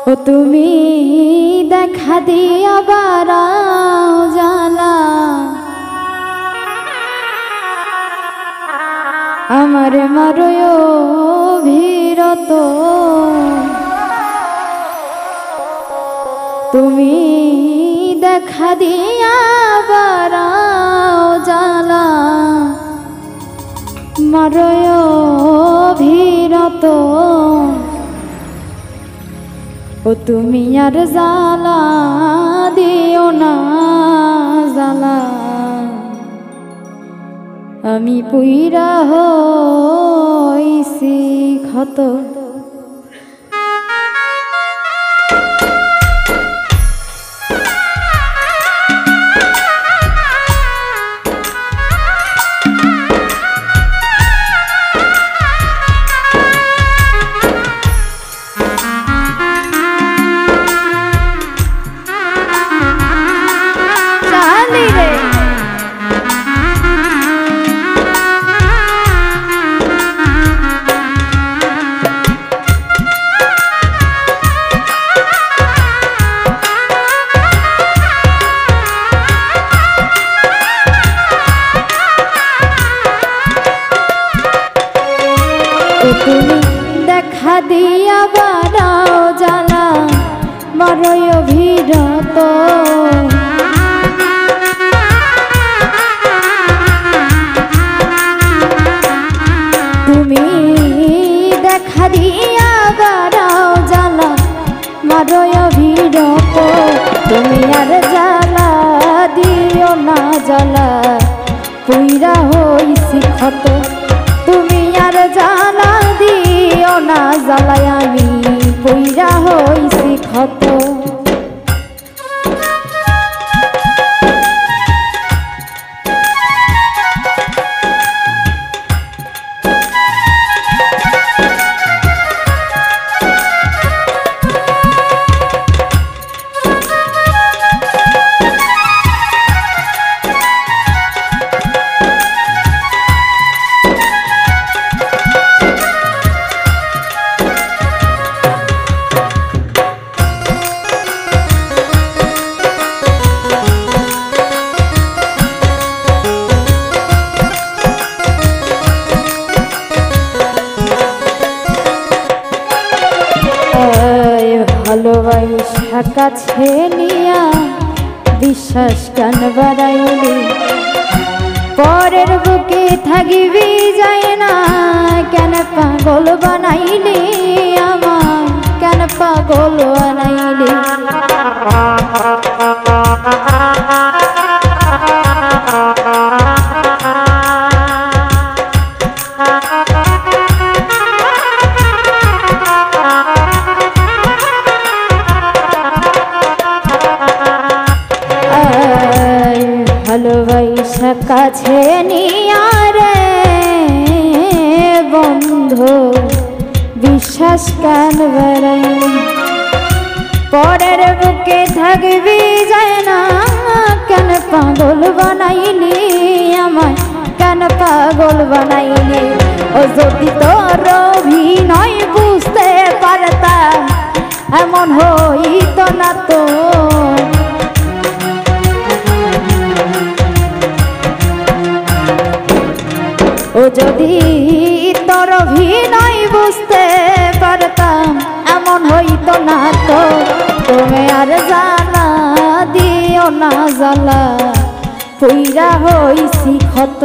ও তুমি দেখা দিয়া বারাও জালা আমার মারয় ভিরত তুমি দেখা দিয়া বারাও জালা মারয় ভিরত ও তুমি আর জালা দিও না জালা আমি পুইরা হইছি ক্ষত তুমি দেখা দিয়া বারাও জালা মারয় ভিরত তুমি দেখা দিয়া বারাও জালা মারয় ভিরত তুমি আর জালা দিও না জালা পুইরা হইছি ক্ষত তুমি আর জালা দিও না জালায় আমি পুইরা হইছি ক্ষত ভালোবাসা কাছে নিয়া বিশ্বাস কেন বাড়াইলি পরের বুকে থাকিবি যায় না কেন পাগল বানাইলি আমার কেন পাগল বানাইলি ভালোবাসা কাছে নিয়া রে বন্ধু বিশ্বাস কেন বাড়াইলি পরের বুকে থাকবি যায় না কেন পাগল বানাইলি আমায় কেন পাগল বানাইলি ও যদি তোর অভিনয় বুঝতে পারতাম এমন হইতো না তো ও যদি তোর অভিনয় বুঝতে পারতাম এমন হইতো না তো তুমি আর জালা দিও না জালা পুইরা হইছি ক্ষত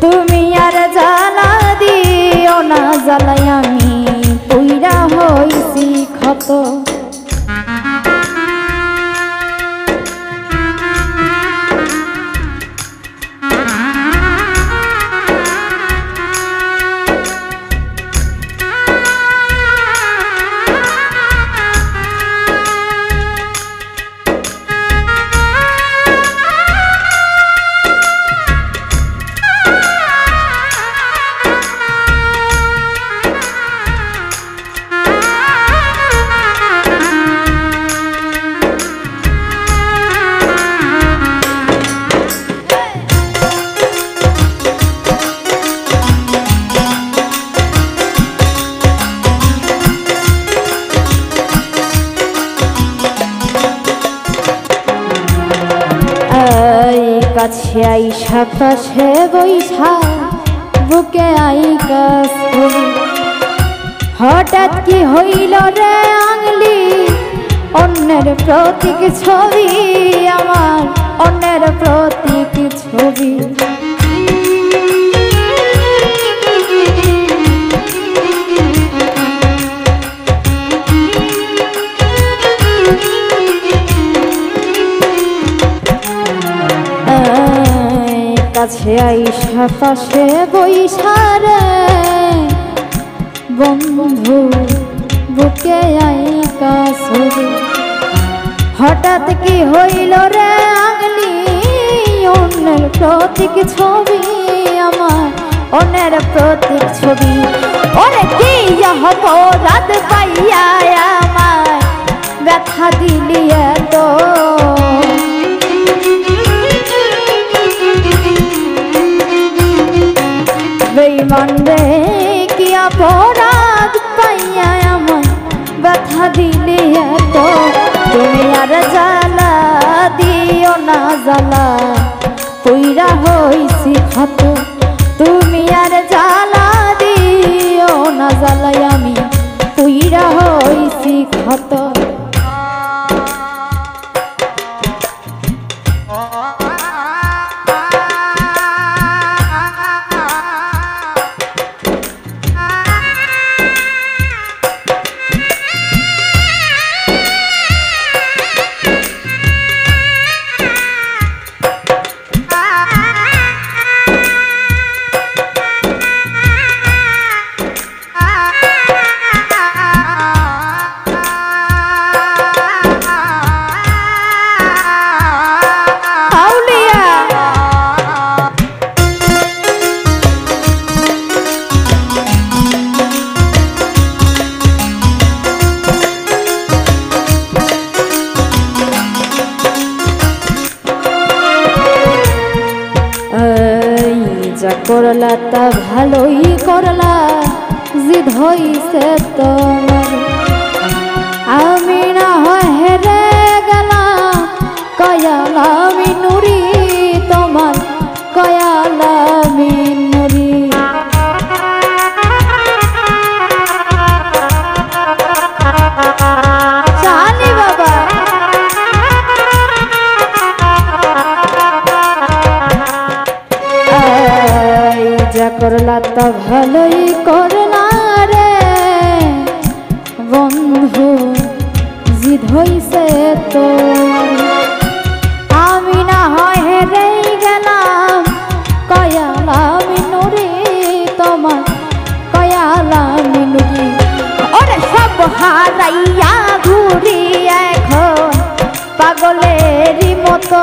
তুমি আর জালা দিও না জালাই আমি পুইরা হইছি ক্ষত কাছে আইসা পাশে বৈশা বুকে আইকাস হঠাৎ কি হইল রে আঙলি অন্যের প্রতীক ছবি আমার অন্যের প্রতীক ছবি কাছে আইসা পাশে বৈশা রে বন্ধু বুকে আইকা ছবি হঠাৎ কি হইল রে আগলি অন্যের প্রতীক ছবি আমার অন্যের প্রতীক ছবি ওরে কি হব রাত পাইয়া আমায় ব্যথা দিলি এত বেঈমান রে কি অপরাধ পাইয়া আমায় ব্যথা দিলি এত তুমি আর জ্বালা দিও না জ্বালা পুইরা হইছি ক্ষত তুমি আর জ্বালা দিও না জ্বালাই আমি পুইরা হইছি ক্ষত যা করলা তা ভালোই করলা জিদ হইছে তোমার আমি না হয় হেরে গেলাম কয়ালামি নুরি তোমার কয়ালামি নুরি জানি বাবা যা করলা তা ভালোই করলা রে বন্ধু জিদ হইছে তো আমি না হয় হেরে গেলাম কয়ালামি নুরি তোমার কয়ালামি নুরি ওরে সব হারাইয়া ঘুরি এখন পাগলেরই মতো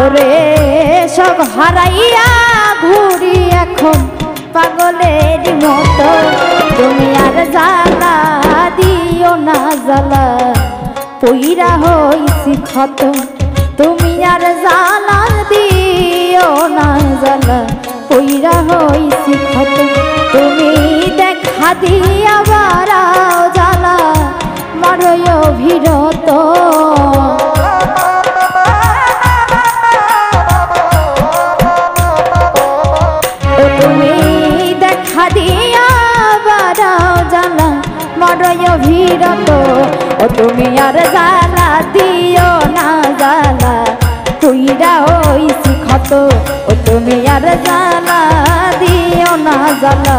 ওরে সব হারাইয়া ঘুরি এখন পাগলের মতো তুমি আর জ্বালা দিও না জ্বালা পইরা হইছি ক্ষত তুমি আর জ্বালা দিও না জ্বালা পইরা হইছি ক্ষত তুমি দেখা দিয়া বারাও জ্বালা মারয় অভিরত তুমি দেখা দিয়া বারাও জ্বালা মারয় অভিরত ও তুমি আর জ্বালা দিও না জ্বালা পুইরা হইছি ক্ষত ও তুমি আর জ্বালা দিও না জ্বালা